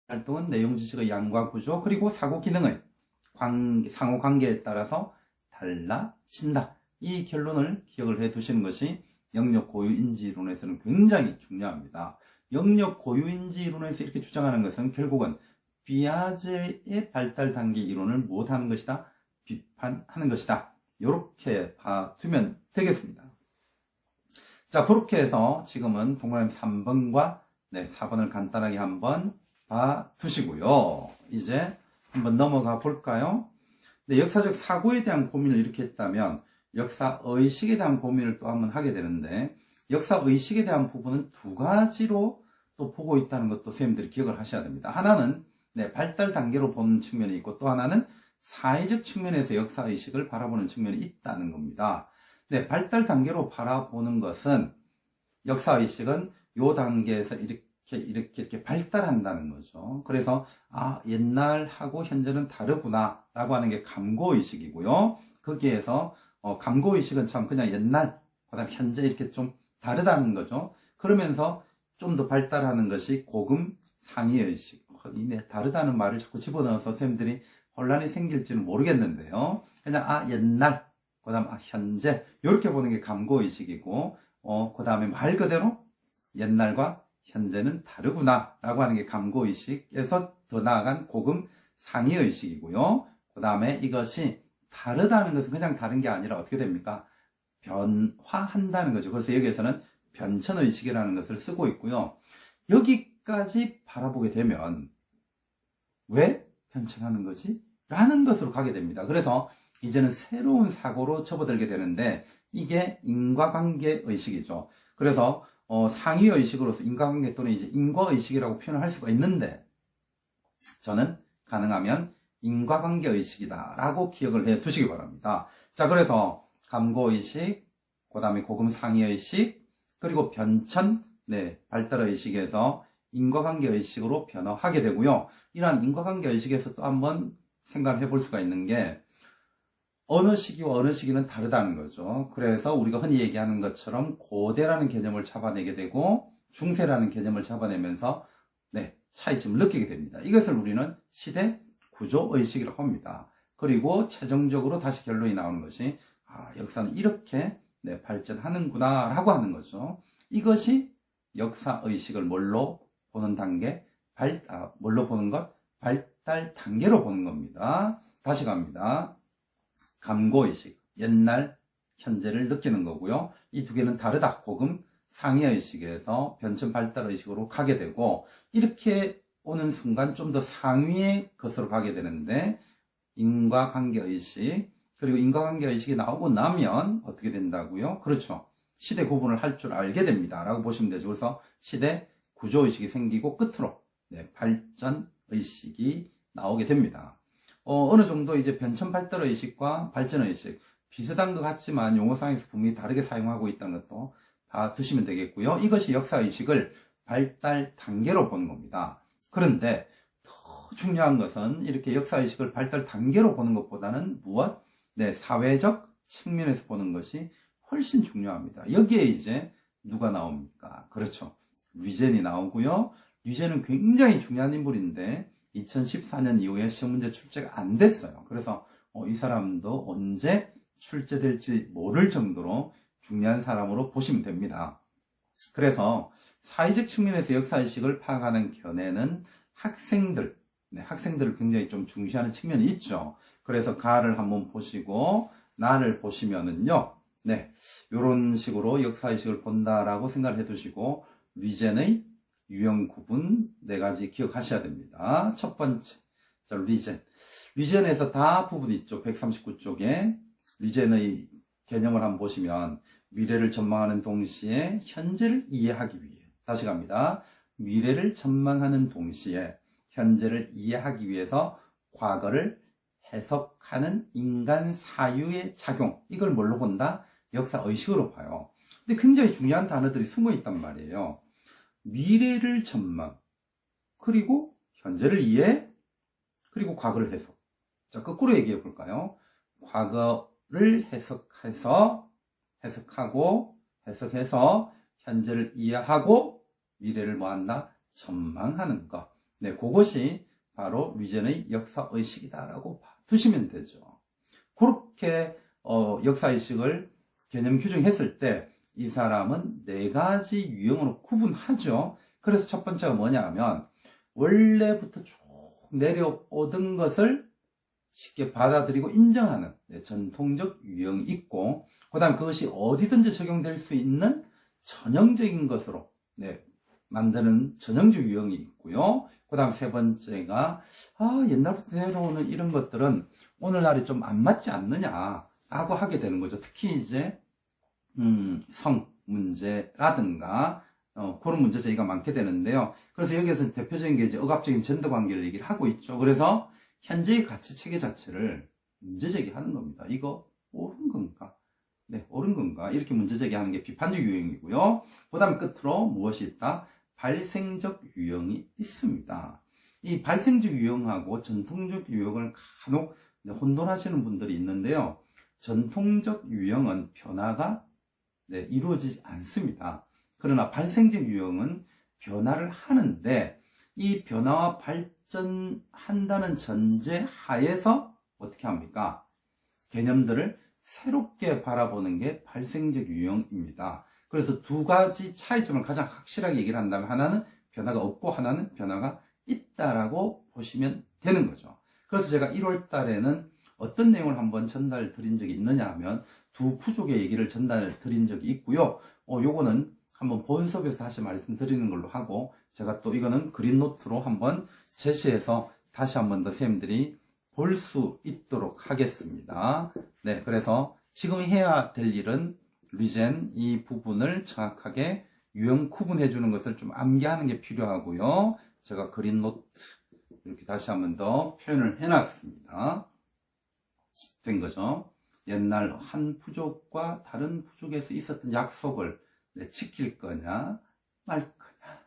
활동은 내용 지식의 양과 구조 그리고 사고 기능의 상호관계에 따라서 달라진다. 이 결론을 기억을 해 두시는 것이 영역 고유인지 이론에서는 굉장히 중요합니다. 영역 고유인지 이론에서 이렇게 주장하는 것은 결국은 비아제의 발달 단계 이론을 못하는 것이다. 비판하는 것이다. 이렇게 봐두면 되겠습니다. 자, 그렇게 해서 지금은 동그라미 3번과 4번을 간단하게 한번 봐두시고요. 이제 한번 넘어가 볼까요? 역사적 사고에 대한 고민을 이렇게 했다면 역사의식에 대한 고민을 또 한번 하게 되는데, 역사의식에 대한 부분은 두 가지로 또 보고 있다는 것도 선생님들이 기억을 하셔야 됩니다. 하나는 발달 단계로 보는 측면이 있고, 또 하나는 사회적 측면에서 역사의식을 바라보는 측면이 있다는 겁니다. 발달 단계로 바라보는 것은 역사의식은 요 단계에서 이렇게 발달한다는 거죠. 그래서 옛날하고 현재는 다르구나 라고 하는 게 감고의식이고요. 거기에서 감고의식은 참 그냥 옛날 그다음 현재 이렇게 좀 다르다는 거죠. 그러면서 좀 더 발달하는 것이 고금 상위의식. 다르다는 말을 자꾸 집어넣어서 선생님들이 혼란이 생길지는 모르겠는데요. 그냥 옛날 그다음 현재 이렇게 보는 게 감고의식이고, 그 다음에 말 그대로 옛날과 현재는 다르구나 라고 하는 게 감고의식에서 더 나아간 고금 상위의식이고요. 그 다음에 이것이 다르다는 것은 그냥 다른 게 아니라 어떻게 됩니까? 변화한다는 거죠. 그래서 여기에서는 변천의식이라는 것을 쓰고 있고요. 여기까지 바라보게 되면 왜 변천하는 거지? 라는 것으로 가게 됩니다. 그래서 이제는 새로운 사고로 접어들게 되는데, 이게 인과관계의식이죠. 그래서 상위의식으로서 인과관계 또는 이제 인과의식이라고 표현을 할 수가 있는데, 저는 가능하면 인과관계의식이다 라고 기억을 해 두시기 바랍니다. 자, 그래서 감고의식, 그 다음에 고금 상위의식, 그리고 변천, 발달의식에서 인과관계의식으로 변화하게 되고요. 이러한 인과관계의식에서 또 한번 생각을 해볼 수가 있는 게, 어느 시기와 어느 시기는 다르다는 거죠. 그래서 우리가 흔히 얘기하는 것처럼 고대라는 개념을 잡아내게 되고 중세라는 개념을 잡아내면서 차이점을 느끼게 됩니다. 이것을 우리는 시대 구조의식이라고 합니다. 그리고 최종적으로 다시 결론이 나오는 것이 역사는 이렇게 발전하는구나 라고 하는 거죠. 이것이 역사의식을 뭘로 보는 단계? 뭘로 보는 것? 발달 단계로 보는 겁니다. 다시 갑니다. 감고의식, 옛날, 현재를 느끼는 거고요. 이 두 개는 다르다. 고금 상위의식에서 변천 발달의식으로 가게 되고, 이렇게 오는 순간 좀 더 상위의 것으로 가게 되는데, 인과관계의식, 그리고 인과관계의식이 나오고 나면 어떻게 된다고요? 그렇죠. 시대 구분을 할 줄 알게 됩니다. 라고 보시면 되죠. 그래서 시대 구조의식이 생기고 끝으로 발전의식이 나오게 됩니다. 어느 정도 이제 변천 발달의식과 발전의식 비슷한 것 같지만 용어상에서 분명히 다르게 사용하고 있다는 것도 다 두시면 되겠고요. 이것이 역사의식을 발달 단계로 보는 겁니다. 그런데 더 중요한 것은 이렇게 역사의식을 발달 단계로 보는 것보다는 무엇? 사회적 측면에서 보는 것이 훨씬 중요합니다. 여기에 이제 누가 나옵니까? 그렇죠. 류젠이 나오고요. 류젠은 굉장히 중요한 인물인데 2014년 이후에 시험 문제 출제가 안 됐어요. 그래서 이 사람도 언제 출제될지 모를 정도로 중요한 사람으로 보시면 됩니다. 그래서 사회적 측면에서 역사의식을 파악하는 견해는 학생들을 굉장히 좀 중시하는 측면이 있죠. 그래서 가를 한번 보시고 나를 보시면은요, 이런 식으로 역사의식을 본다라고 생각을 해두시고 류젠의 유형 구분 4가지 기억하셔야 됩니다. 첫 번째, 류젠. 류젠에서 다 부분 있죠. 139쪽에 류젠의 개념을 한번 보시면 미래를 전망하는 동시에 현재를 이해하기 위해, 다시 갑니다. 미래를 전망하는 동시에 현재를 이해하기 위해서 과거를 해석하는 인간 사유의 작용, 이걸 뭘로 본다? 역사의식으로 봐요. 근데 굉장히 중요한 단어들이 숨어 있단 말이에요. 미래를 전망, 그리고 현재를 이해, 그리고 과거를 해석. 자, 거꾸로 얘기해 볼까요? 과거를 해석해서, 해석해서 현재를 이해하고 미래를 뭐한다? 전망하는 것. 네, 그것이 바로 위젠의 역사의식이다라고 두시면 되죠. 그렇게 역사의식을 개념 규정했을 때 이 사람은 4가지 유형으로 구분하죠. 그래서 첫 번째가 뭐냐 하면 원래부터 쭉 내려오던 것을 쉽게 받아들이고 인정하는 전통적 유형이 있고, 그 다음 그것이 어디든지 적용될 수 있는 전형적인 것으로 만드는 전형적 유형이 있고요. 그 다음 세 번째가 옛날부터 내려오는 이런 것들은 오늘날에 좀 안 맞지 않느냐라고 하게 되는 거죠. 특히 이제 성 문제라든가 그런 문제 제기가 많게 되는데요. 그래서 여기에서 대표적인 게 이제 억압적인 젠더 관계를 얘기를 하고 있죠. 그래서 현재의 가치 체계 자체를 문제 제기하는 겁니다. 이거 옳은 건가? 네, 옳은 건가? 이렇게 문제 제기하는 게 비판적 유형이고요. 그 다음 끝으로 무엇이 있다? 발생적 유형이 있습니다. 이 발생적 유형하고 전통적 유형을 간혹 혼돈하시는 분들이 있는데요. 전통적 유형은 변화가 이루어지지 않습니다. 그러나 발생적 유형은 변화를 하는데 이 변화와 발전한다는 전제 하에서 어떻게 합니까? 개념들을 새롭게 바라보는 게 발생적 유형입니다. 그래서 2가지 차이점을 가장 확실하게 얘기를 한다면 하나는 변화가 없고 하나는 변화가 있다라고 보시면 되는 거죠. 그래서 제가 1월 달에는 어떤 내용을 한번 전달 드린 적이 있느냐 하면 2 부족의 얘기를 전달 드린 적이 있고요. 요거는 한번 본 수업에서 다시 말씀드리는 걸로 하고, 제가 또 이거는 그린노트로 한번 제시해서 다시 한번 더 선생님들이 볼 수 있도록 하겠습니다. 네, 그래서 지금 해야 될 일은 위젠 이 부분을 정확하게 유형 구분해 주는 것을 좀 암기하는 게 필요하고요. 제가 그린노트 이렇게 다시 한번 더 표현을 해놨습니다. 된 거죠. 옛날 한 부족과 다른 부족에서 있었던 약속을 지킬 거냐 말 거냐.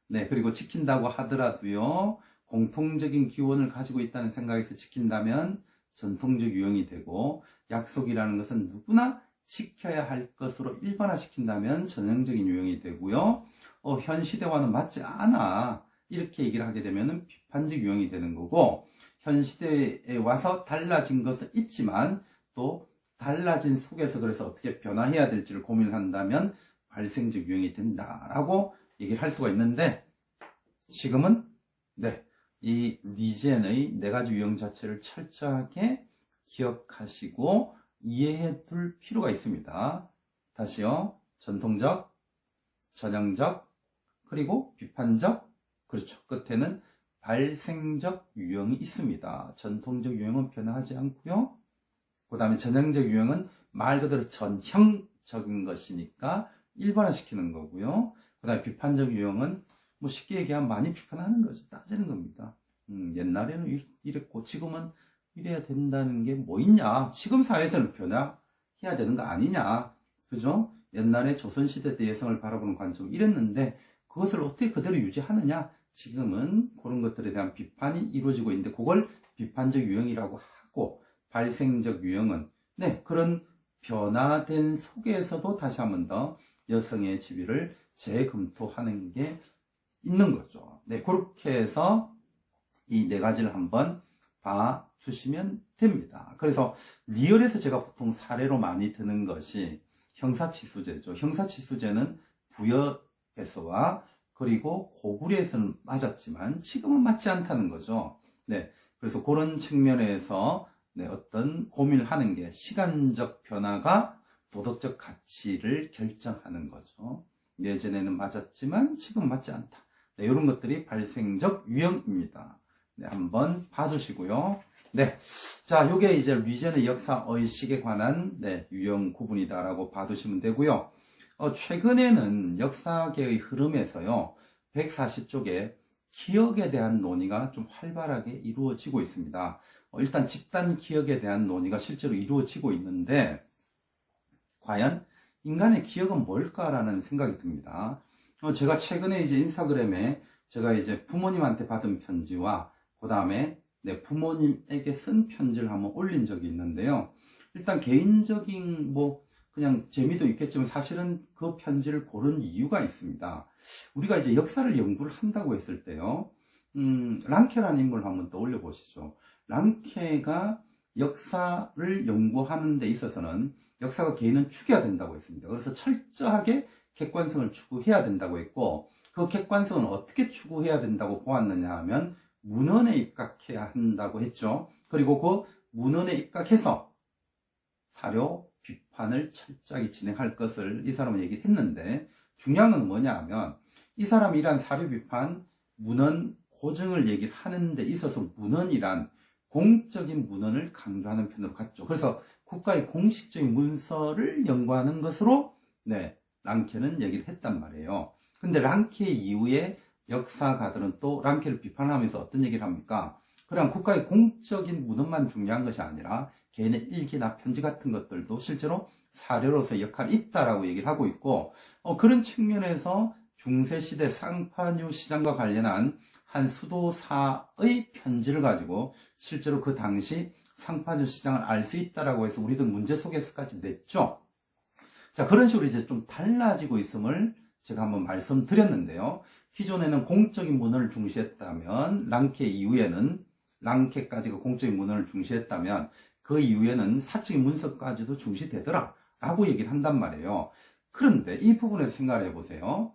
네, 그리고 지킨다고 하더라도요, 공통적인 기원을 가지고 있다는 생각에서 지킨다면 전통적 유형이 되고, 약속이라는 것은 누구나 지켜야 할 것으로 일반화시킨다면 전형적인 유형이 되고요. 현 시대와는 맞지 않아 이렇게 얘기를 하게 되면 비판적 유형이 되는 거고, 현 시대에 와서 달라진 것은 있지만 또 달라진 속에서 그래서 어떻게 변화해야 될지를 고민을 한다면 발생적 유형이 된다라고 얘기를 할 수가 있는데, 지금은 이 위젠의 4가지 유형 자체를 철저하게 기억하시고 이해해 둘 필요가 있습니다. 다시요. 전통적, 전형적, 그리고 비판적, 그렇죠. 끝에는 발생적 유형이 있습니다. 전통적 유형은 변화하지 않고요. 그 다음에 전형적 유형은 말 그대로 전형적인 것이니까 일반화시키는 거고요. 그 다음에 비판적 유형은 뭐 쉽게 얘기하면 많이 비판하는 거죠. 따지는 겁니다. 옛날에는 이랬고 지금은 이래야 된다는 게 뭐 있냐? 지금 사회에서는 변화해야 되는 거 아니냐? 그죠? 옛날에 조선시대 때 여성을 바라보는 관점은 이랬는데 그것을 어떻게 그대로 유지하느냐? 지금은 그런 것들에 대한 비판이 이루어지고 있는데 그걸 비판적 유형이라고 하고, 발생적 유형은 그런 변화된 속에서도 다시 한 번 더 여성의 지위를 재검토하는 게 있는 거죠. 그렇게 해서 이 4가지를 한번 봐주시면 됩니다. 그래서 리얼에서 제가 보통 사례로 많이 드는 것이 형사치수제죠. 형사치수제는 부여에서와 그리고 고구려에서는 맞았지만 지금은 맞지 않다는 거죠. 그래서 그런 측면에서 어떤 고민을 하는 게 시간적 변화가 도덕적 가치를 결정하는 거죠. 예전에는 맞았지만 지금은 맞지 않다. 이런 것들이 발생적 유형입니다. 한번 봐주시고요. 자, 요게 이제 위젠의 역사의식에 관한 유형 구분이다라고 봐두시면 되고요. 최근에는 역사계의 흐름에서요, 140쪽에 기억에 대한 논의가 좀 활발하게 이루어지고 있습니다. 일단 집단 기억에 대한 논의가 실제로 이루어지고 있는데, 과연 인간의 기억은 뭘까라는 생각이 듭니다. 제가 최근에 이제 인스타그램에 제가 이제 부모님한테 받은 편지와 그 다음에 부모님에게 쓴 편지를 한번 올린 적이 있는데요. 일단 개인적인 그냥 재미도 있겠지만 사실은 그 편지를 고른 이유가 있습니다. 우리가 이제 역사를 연구를 한다고 했을 때요, 랑케라는 인물을 한번 떠올려 보시죠. 랑케가 역사를 연구하는 데 있어서는 역사가 개인은 추구해야 된다고 했습니다. 그래서 철저하게 객관성을 추구해야 된다고 했고, 그 객관성은 어떻게 추구해야 된다고 보았느냐 하면 문헌에 입각해야 한다고 했죠. 그리고 그 문헌에 입각해서 사료 비판을 철저하게 진행할 것을 이 사람은 얘기를 했는데, 중요한 건 뭐냐 하면 이 사람이 이러한 사료 비판, 문헌 고증을 얘기를 하는 데 있어서 문헌이란 공적인 문헌을 강조하는 편으로 갔죠. 그래서 국가의 공식적인 문서를 연구하는 것으로 랑케는 얘기를 했단 말이에요. 근데 랑케 이후에 역사가들은 또 랑케를 비판하면서 어떤 얘기를 합니까? 그냥 국가의 공적인 문헌만 중요한 것이 아니라 개인의 일기나 편지 같은 것들도 실제로 사료로서 역할이 있다라고 얘기를 하고 있고, 그런 측면에서 중세시대 쌍파뉴 시장과 관련한 한 수도사의 편지를 가지고 실제로 그 당시 쌍파뉴 시장을 알 수 있다라고 해서 우리도 문제 속에서까지 냈죠. 자, 그런 식으로 이제 좀 달라지고 있음을 제가 한번 말씀드렸는데요. 기존에는 공적인 문헌을 중시했다면, 랑케 이후에는, 랑케까지가 공적인 문헌을 중시했다면, 그 이후에는 사적인 문서까지도 중시되더라 라고 얘기를 한단 말이에요. 그런데 이 부분에서 생각을 해보세요.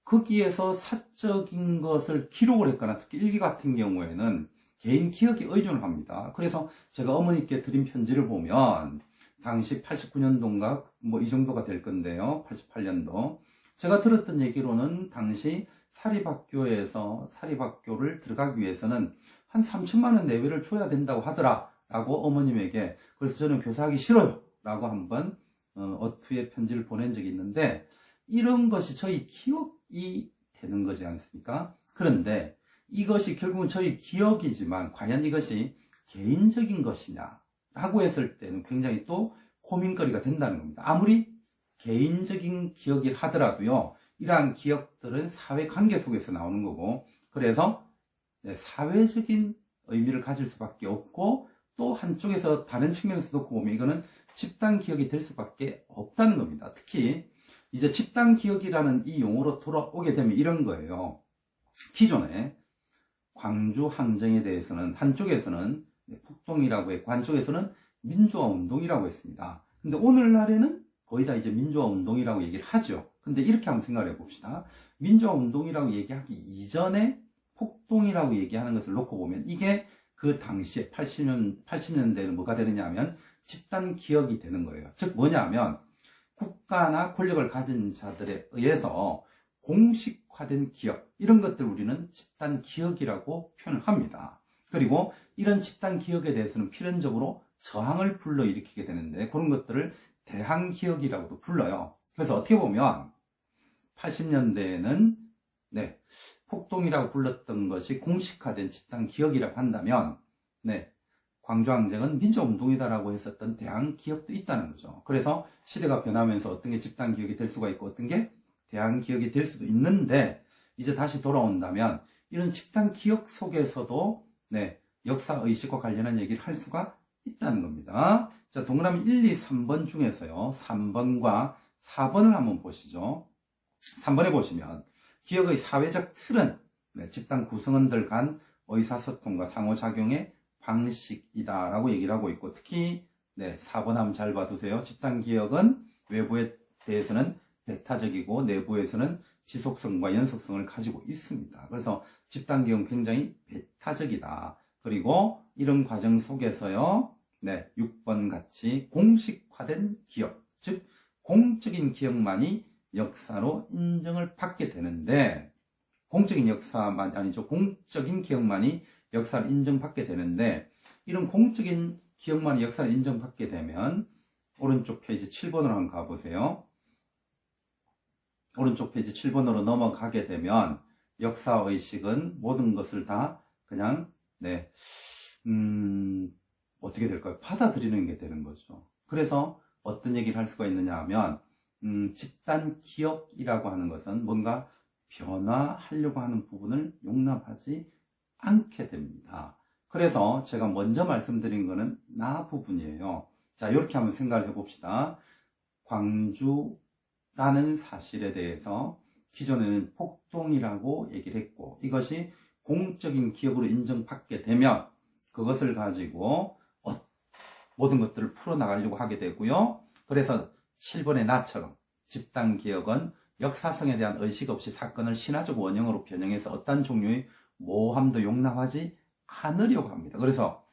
거기에서 사적인 것을 기록을 했거나 특히 일기 같은 경우에는 개인 기억에 의존을 합니다. 그래서 제가 어머니께 드린 편지를 보면 당시 89년도인가 뭐 이 정도가 될 건데요. 88년도. 제가 들었던 얘기로는 당시 사립학교에서 사립학교를 들어가기 위해서는 한 3천만 원 내외를 줘야 된다고 하더라 라고 어머님에게, 그래서 저는 교사하기 싫어요 라고 한번 어투에 편지를 보낸 적이 있는데, 이런 것이 저희 기억이 되는 거지 않습니까? 그런데 이것이 결국은 저희 기억이지만 과연 이것이 개인적인 것이냐 라고 했을 때는 굉장히 또 고민거리가 된다는 겁니다. 아무리 개인적인 기억이 하더라도요, 이러한 기억들은 사회관계 속에서 나오는 거고, 그래서 사회적인 의미를 가질 수밖에 없고, 또 한쪽에서 다른 측면에서 놓고 보면 이거는 집단 기억이 될 수밖에 없다는 겁니다. 특히 이제 집단 기억이라는 이 용어로 돌아오게 되면 이런 거예요. 기존에 광주 항쟁에 대해서는 한쪽에서는 폭동이라고 했고 한쪽에서는 민주화 운동이라고 했습니다. 근데 오늘날에는 거의 다 이제 민주화 운동이라고 얘기를 하죠. 근데 이렇게 한번 생각해 봅시다. 민주화 운동이라고 얘기하기 이전에 폭동이라고 얘기하는 것을 놓고 보면 이게 그 당시에 80년대에는 뭐가 되느냐 하면 집단 기억이 되는 거예요. 즉 뭐냐 하면 국가나 권력을 가진 자들에 의해서 공식화된 기억, 이런 것들 우리는 집단 기억이라고 표현을 합니다. 그리고 이런 집단 기억에 대해서는 필연적으로 저항을 불러일으키게 되는데 그런 것들을 대항 기억이라고도 불러요. 그래서 어떻게 보면 80년대에는 폭동이라고 불렀던 것이 공식화된 집단 기억이라고 한다면 광주항쟁은 민주운동이다라고 했었던 대항 기억도 있다는 거죠. 그래서 시대가 변하면서 어떤 게 집단 기억이 될 수가 있고 어떤 게 대항 기억이 될 수도 있는데, 이제 다시 돌아온다면 이런 집단 기억 속에서도 역사의식과 관련한 얘기를 할 수가 있다는 겁니다. 자, 동그라미 1, 2, 3번 중에서요 3번과 4번을 한번 보시죠. 3번에 보시면 기억의 사회적 틀은 집단 구성원들 간 의사소통과 상호작용의 방식이다 라고 얘기를 하고 있고, 특히 4번 한번 잘 봐두세요. 집단 기억은 외부에 대해서는 배타적이고 내부에서는 지속성과 연속성을 가지고 있습니다. 그래서 집단 기억은 굉장히 배타적이다. 그리고 이런 과정 속에서요 6번 같이 공식화된 기억, 즉 공적인 기억만이 역사로 인정을 받게 되는데, 공적인 역사만 아니죠. 공적인 기억만이 역사를 인정받게 되는데, 이런 공적인 기억만이 역사를 인정받게 되면 오른쪽 페이지 7번으로 한번 가보세요. 오른쪽 페이지 7번으로 넘어가게 되면 역사의식은 모든 것을 다 그냥 어떻게 될까요? 받아들이는 게 되는 거죠. 그래서 어떤 얘기를 할 수가 있느냐 하면 집단 기억이라고 하는 것은 뭔가 변화하려고 하는 부분을 용납하지 않게 됩니다. 그래서 제가 먼저 말씀드린 거는 나 부분이에요. 자, 이렇게 한번 생각을 해봅시다. 광주라는 사실에 대해서 기존에는 폭동이라고 얘기를 했고, 이것이 공적인 기업으로 인정받게 되면 그것을 가지고 모든 것들을 풀어나가려고 하게 되고요. 그래서 7번의 나처럼 집단기억은 역사성에 대한 의식 없이 사건을 신화적 원형으로 변형해서 어떤 종류의 모함도 용납하지 않으려고 합니다. 그래서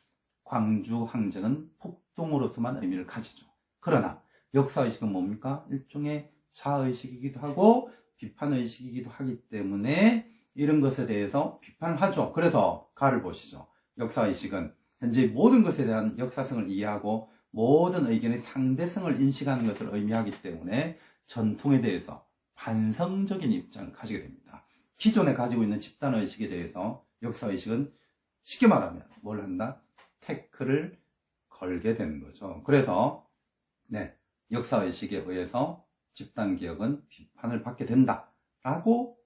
광주 항쟁은 폭동으로서만 의미를 가지죠. 그러나 역사의식은 뭡니까? 일종의 자의식이기도 하고 비판의식이기도 하기 때문에 이런 것에 대해서 비판을 하죠. 그래서 가를 보시죠. 역사의식은 현재 모든 것에 대한 역사성을 이해하고 모든 의견의 상대성을 인식하는 것을 의미하기 때문에 전통에 대해서 반성적인 입장을 가지게 됩니다. 기존에 가지고 있는 집단의식에 대해서 역사의식은 쉽게 말하면 뭘 한다? 태클을 걸게 되는 거죠. 그래서 역사의식에 의해서 집단기억은 비판을 받게 된다라고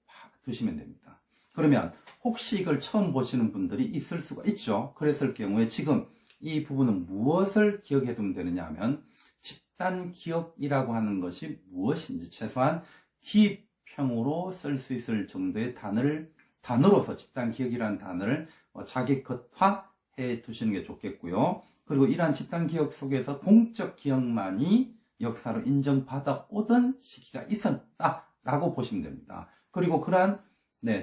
두시면 됩니다. 그러면 혹시 이걸 처음 보시는 분들이 있을 수가 있죠. 그랬을 경우에 지금 이 부분은 무엇을 기억해 두면 되느냐 하면 집단기억이라고 하는 것이 무엇인지 최소한 기입형으로 쓸 수 있을 정도의 단어로서 집단기억이라는 단어를 자기것화해 두시는 게 좋겠고요. 그리고 이러한 집단기억 속에서 공적 기억만이 역사로 인정받아 오던 시기가 있었다라고 보시면 됩니다. 그리고 그러한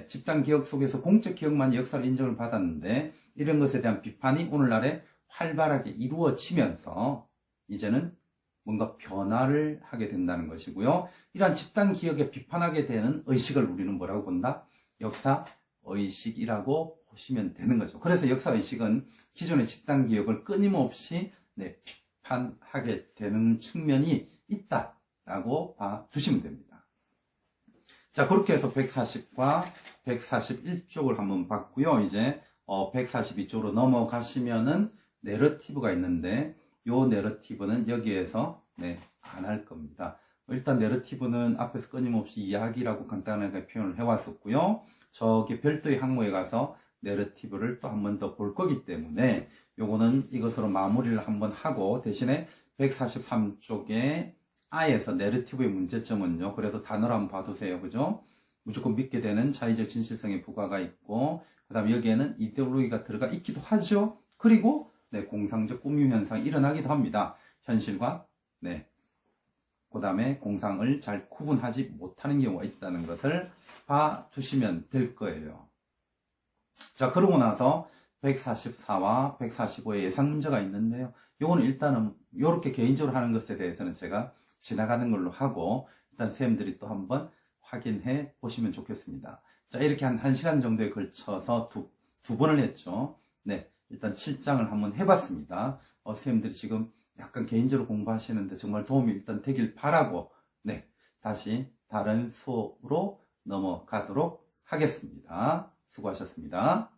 집단기억 속에서 공적 기억만이 역사로 인정을 받았는데 이런 것에 대한 비판이 오늘날에 활발하게 이루어지면서 이제는 뭔가 변화를 하게 된다는 것이고요. 이러한 집단기억에 비판하게 되는 의식을 우리는 뭐라고 본다? 역사의식이라고 보시면 되는 거죠. 그래서 역사의식은 기존의 집단기억을 끊임없이 비판하게 되는 측면이 있다라고 봐두시면 됩니다. 자, 그렇게 해서 140과 141쪽을 한번 봤고요. 이제 142쪽으로 넘어가시면은 내러티브가 있는데 요 내러티브는 여기에서 안 할 겁니다. 일단 내러티브는 앞에서 끊임없이 이야기라고 간단하게 표현을 해왔었고요. 저기 별도의 항목에 가서 내러티브를 또 한 번 더 볼 거기 때문에 요거는 이것으로 마무리를 한번 하고 대신에 143쪽에 I에서 내러티브의 문제점은요. 그래도 단어로 한번 봐두세요. 그죠? 무조건 믿게 되는 자의적 진실성의 부과가 있고 그 다음에 여기에는 이데올로기가 들어가 있기도 하죠. 그리고 공상적 꾸밈 현상이 일어나기도 합니다. 현실과 그 다음에 공상을 잘 구분하지 못하는 경우가 있다는 것을 봐두시면 될 거예요. 자, 그러고 나서 144와 145의 예상 문제가 있는데요. 요거는 일단은 이렇게 개인적으로 하는 것에 대해서는 제가 지나가는 걸로 하고 일단 선생님들이 또 한번 확인해 보시면 좋겠습니다. 자, 이렇게 한 1시간 정도에 걸쳐서 두 번을 했죠. 일단 7장을 한번 해봤습니다. 선생님들이 지금 약간 개인적으로 공부하시는데 정말 도움이 일단 되길 바라고 다시 다른 수업으로 넘어가도록 하겠습니다. 수고하셨습니다.